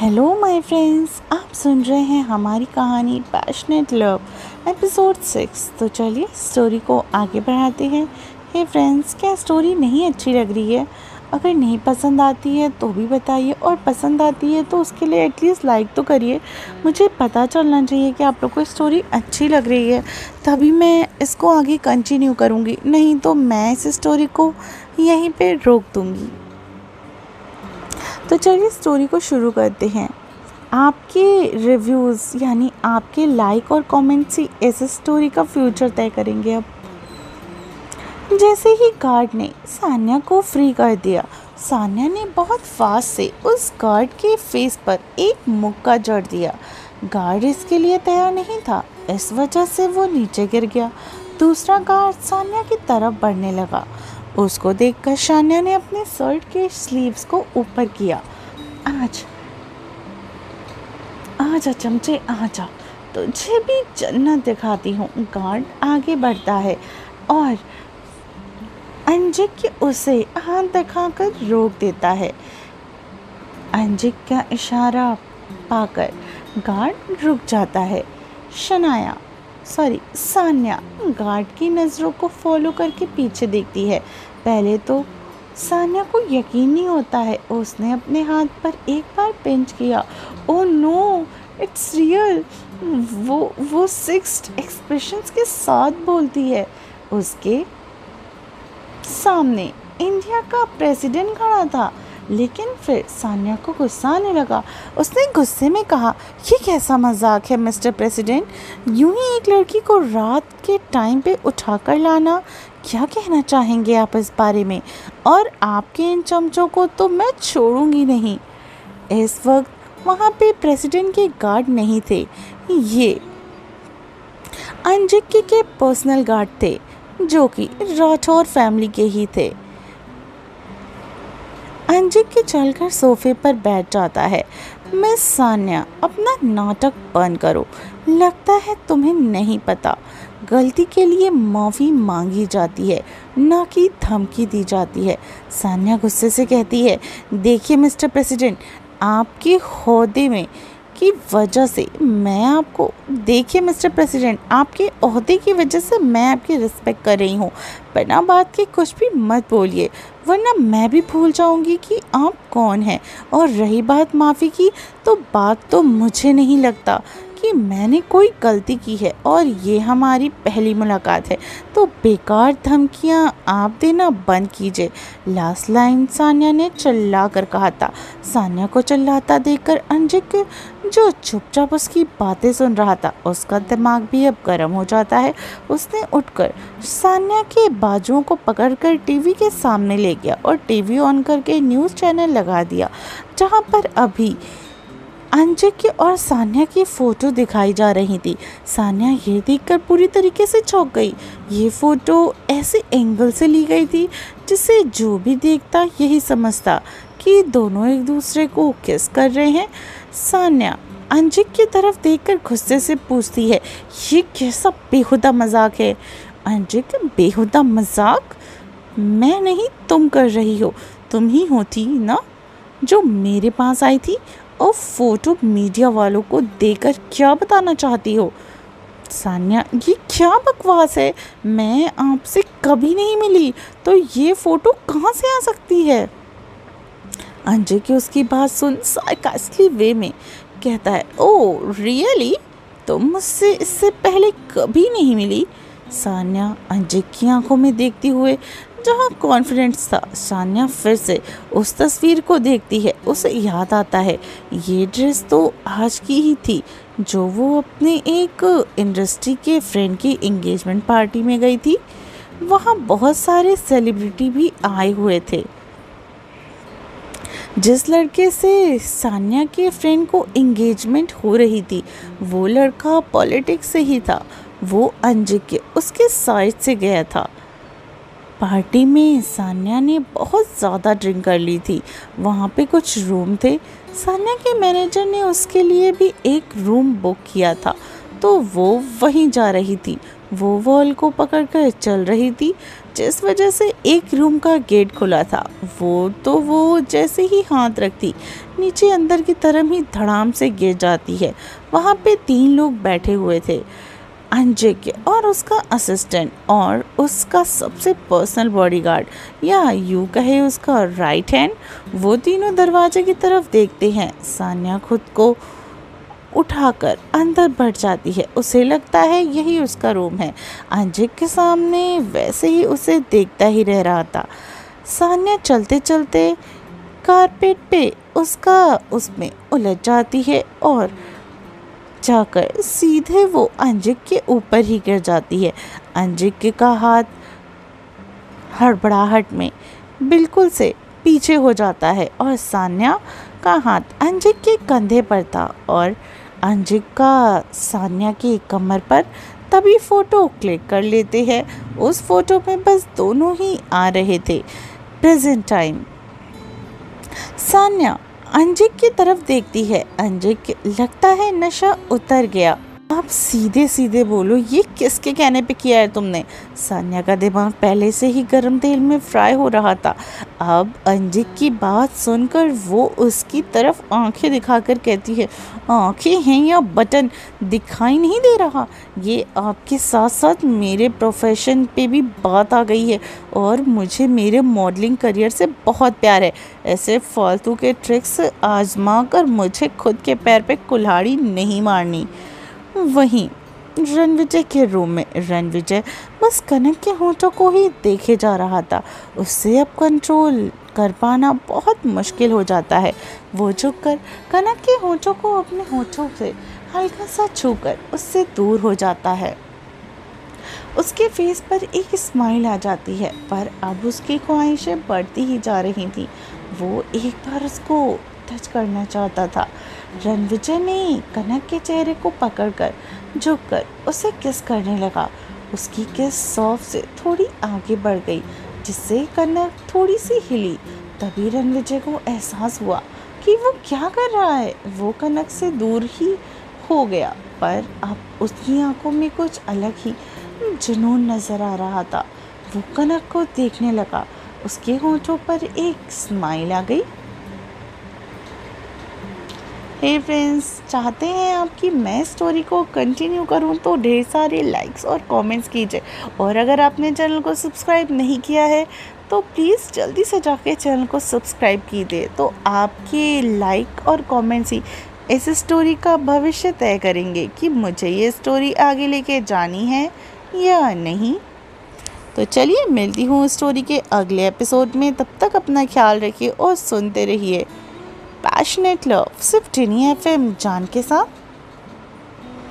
Hello my friends, आप सुन रहे हैं हमारी कहानी पैशनेट लव एपिसोड 6। तो चलिए स्टोरी को आगे बढ़ाते हैं। हे फ्रेंड्स, क्या स्टोरी नहीं अच्छी लग रही है? अगर नहीं पसंद आती है तो भी बताइए, और पसंद आती है तो उसके लिए एटलीस्ट लाइक तो करिए। मुझे पता चलना चाहिए कि आप लोग को स्टोरी अच्छी लग रही है, तभी मैं इसको आगे कंटिन्यू करूँगी, नहीं तो मैं इस स्टोरी को यहीं पे रोक दूँगी। तो चलिए स्टोरी को शुरू करते हैं। आपके रिव्यूज़ यानी आपके लाइक और कमेंट्स ही इस स्टोरी का फ्यूचर तय करेंगे। अब जैसे ही गार्ड ने सान्या को फ्री कर दिया, सान्या ने बहुत फास्ट से उस गार्ड के फेस पर एक मुक्का जड़ दिया। गार्ड इसके लिए तैयार नहीं था, इस वजह से वो नीचे गिर गया। दूसरा गार्ड सान्या की तरफ बढ़ने लगा। उसको देखकर सान्या ने अपने शर्ट के स्लीव्स को ऊपर किया। आजा चमचे आजा, तुझे भी जन्नत दिखाती हूँ। गार्ड आगे बढ़ता है और अंजिक उसे हाथ दिखाकर रोक देता है। अंजिक का इशारा पाकर गार्ड रुक जाता है। सान्या गार्ड की नज़रों को फॉलो करके पीछे देखती है। पहले तो सान्या को यकीन नहीं होता है। उसने अपने हाथ पर एक बार पिंच किया। Oh no, it's real. वो सिक्स्थ एक्सप्रेशंस के साथ बोलती है। उसके सामने इंडिया का प्रेसिडेंट खड़ा था। लेकिन फिर सान्या को गुस्सा आने लगा। उसने गुस्से में कहा, ये कैसा मजाक है मिस्टर प्रेसिडेंट, यूं ही एक लड़की को रात के टाइम पे उठाकर लाना। क्या कहना चाहेंगे आप इस बारे में? और आपके इन चमचों को तो मैं छोड़ूंगी नहीं। इस वक्त वहाँ पे प्रेसिडेंट के गार्ड नहीं थे, ये अंजिक के पर्सनल गार्ड थे, जो कि राठौर फैमिली के ही थे। अंजिक के चलकर सोफे पर बैठ जाता है। मिस सान्या, अपना नाटक बंद करो। लगता है तुम्हें नहीं पता, गलती के लिए माफ़ी मांगी जाती है, ना कि धमकी दी जाती है। सान्या गुस्से से कहती है, देखिए मिस्टर प्रेसिडेंट, आपके ओहदे में की वजह से मैं आपको मिस्टर प्रेसिडेंट, आपके ओहदे की वजह से मैं आपकी रिस्पेक्ट कर रही हूँ। बिना बात के कुछ भी मत बोलिए, वरना मैं भी भूल जाऊँगी कि आप कौन हैं। और रही बात माफ़ी की, तो बात तो मुझे नहीं लगता कि मैंने कोई गलती की है, और ये हमारी पहली मुलाकात है, तो बेकार धमकियाँ आप देना बंद कीजिए। लास्ट लाइन सान्या ने चिल्ला कर कहा था। सान्या को चिल्लाता देखकर अंजिक, जो चुपचाप उसकी बातें सुन रहा था, उसका दिमाग भी अब गर्म हो जाता है। उसने उठकर सान्या के बाजुओं को पकड़कर टीवी के सामने ले गया और टीवी ऑन करके न्यूज़ चैनल लगा दिया, जहाँ पर अभी अंजिक की और सान्या की फ़ोटो दिखाई जा रही थी। सान्या ये देखकर पूरी तरीके से चौंक गई। ये फ़ोटो ऐसे एंगल से ली गई थी जिसे जो भी देखता यही समझता कि दोनों एक दूसरे को किस कर रहे हैं। सान्या अंजिक की तरफ देखकर गुस्से से पूछती है, ये कैसा बेहुदा मजाक है? अंजिक, बेहुदा मजाक? मैं नहीं, तुम कर रही हो। तुम ही होती ना जो मेरे पास आई थी और फोटो मीडिया वालों को देकर क्या बताना चाहती हो? सान्या, ये क्या बकवास है? मैं आपसे कभी नहीं मिली, तो ये फ़ोटो कहाँ से आ सकती है? अंजिक की उसकी बात सुन सार्कास्टिकली वे में कहता है, ओह रियली, तुम मुझसे इससे पहले कभी नहीं मिली? सान्या अंजिक की आंखों में देखते हुए जहाँ कॉन्फिडेंस था, सान्या फिर से उस तस्वीर को देखती है। उसे याद आता है, ये ड्रेस तो आज की ही थी, जो वो अपने एक इंडस्ट्री के फ्रेंड की एंगेजमेंट पार्टी में गई थी। वहाँ बहुत सारे सेलिब्रिटी भी आए हुए थे। जिस लड़के से सान्या के फ्रेंड को एंगेजमेंट हो रही थी, वो लड़का पॉलिटिक्स से ही था। वो अंजिक के उसके साइड से गया था। पार्टी में सान्या ने बहुत ज़्यादा ड्रिंक कर ली थी। वहाँ पे कुछ रूम थे। सान्या के मैनेजर ने उसके लिए भी एक रूम बुक किया था, तो वो वहीं जा रही थी। वो वॉल को पकड़कर चल रही थी, जिस वजह से एक रूम का गेट खुला था। वो जैसे ही हाथ रखती, नीचे अंदर की तरफ ही धड़ाम से गिर जाती है। वहाँ पे 3 लोग बैठे हुए थे, अंजिक और उसका असिस्टेंट और उसका सबसे पर्सनल बॉडीगार्ड, या यूँ कहे उसका राइट हैंड। वो तीनों दरवाजे की तरफ देखते हैं। सान्या खुद को उठाकर अंदर बढ़ जाती है। उसे लगता है यही उसका रूम है। अंजिक के सामने वैसे ही उसे देखता ही रह रहा था। सान्या चलते चलते कारपेट पे उसमें उलझ जाती है और जाकर सीधे वो अंजिक के ऊपर ही गिर जाती है। अंजिक का हाथ हड़बड़ाहट में बिल्कुल से पीछे हो जाता है और सान्या का हाथ अंजिक के कंधे पर था और अंजिक का सान्या की कमर पर। तभी फोटो क्लिक कर लेते हैं। उस फोटो में बस दोनों ही आ रहे थे। Present time. सान्या अंजिक की तरफ देखती है। अंजिक लगता है नशा उतर गया। आप सीधे सीधे बोलो, ये किसके कहने पे किया है तुमने? सान्या का दिमाग पहले से ही गर्म तेल में फ्राई हो रहा था। अब अंजिक की बात सुनकर वो उसकी तरफ आंखें दिखाकर कहती है, आंखें हैं या बटन दिखाई नहीं दे रहा? ये आपके साथ साथ मेरे प्रोफेशन पे भी बात आ गई है और मुझे मेरे मॉडलिंग करियर से बहुत प्यार है। ऐसे फालतू के ट्रिक्स आजमा कर मुझे खुद के पैर पे कुल्हाड़ी नहीं मारनी। वहीं रणविजय के रूम में रणविजय बस कनक के होठों को ही देखे जा रहा था। उससे अब कंट्रोल कर पाना बहुत मुश्किल हो जाता है। वो झुककर कनक के होठों को अपने होठों से हल्का सा छूकर उससे दूर हो जाता है। उसके फेस पर एक स्माइल आ जाती है, पर अब उसकी ख्वाहिशें बढ़ती ही जा रही थी। वो एक बार उसको टच करना चाहता था। रणविजय ने कनक के चेहरे को पकड़कर झुककर उसे किस करने लगा। उसकी किस सॉफ्ट से थोड़ी आगे बढ़ गई, जिससे कनक थोड़ी सी हिली। तभी रणविजय को एहसास हुआ कि वो क्या कर रहा है। वो कनक से दूर ही हो गया, पर अब उसकी आंखों में कुछ अलग ही जुनून नजर आ रहा था। वो कनक को देखने लगा। उसके होठों पर एक स्माइल आ गई। हे फ्रेंड्स, चाहते हैं आपकी मैं स्टोरी को कंटिन्यू करूं तो ढेर सारे लाइक्स और कमेंट्स कीजिए। और अगर आपने चैनल को सब्सक्राइब नहीं किया है तो प्लीज़ जल्दी से जाके चैनल को सब्सक्राइब कीजिए। तो आपके लाइक और कमेंट्स ही इस स्टोरी का भविष्य तय करेंगे कि मुझे ये स्टोरी आगे लेके जानी है या नहीं। तो चलिए, मिलती हूँ स्टोरी के अगले एपिसोड में। तब तक अपना ख्याल रखिए और सुनते रहिए पैशनेट लव सिर्फ टिनी FM जान के साथ।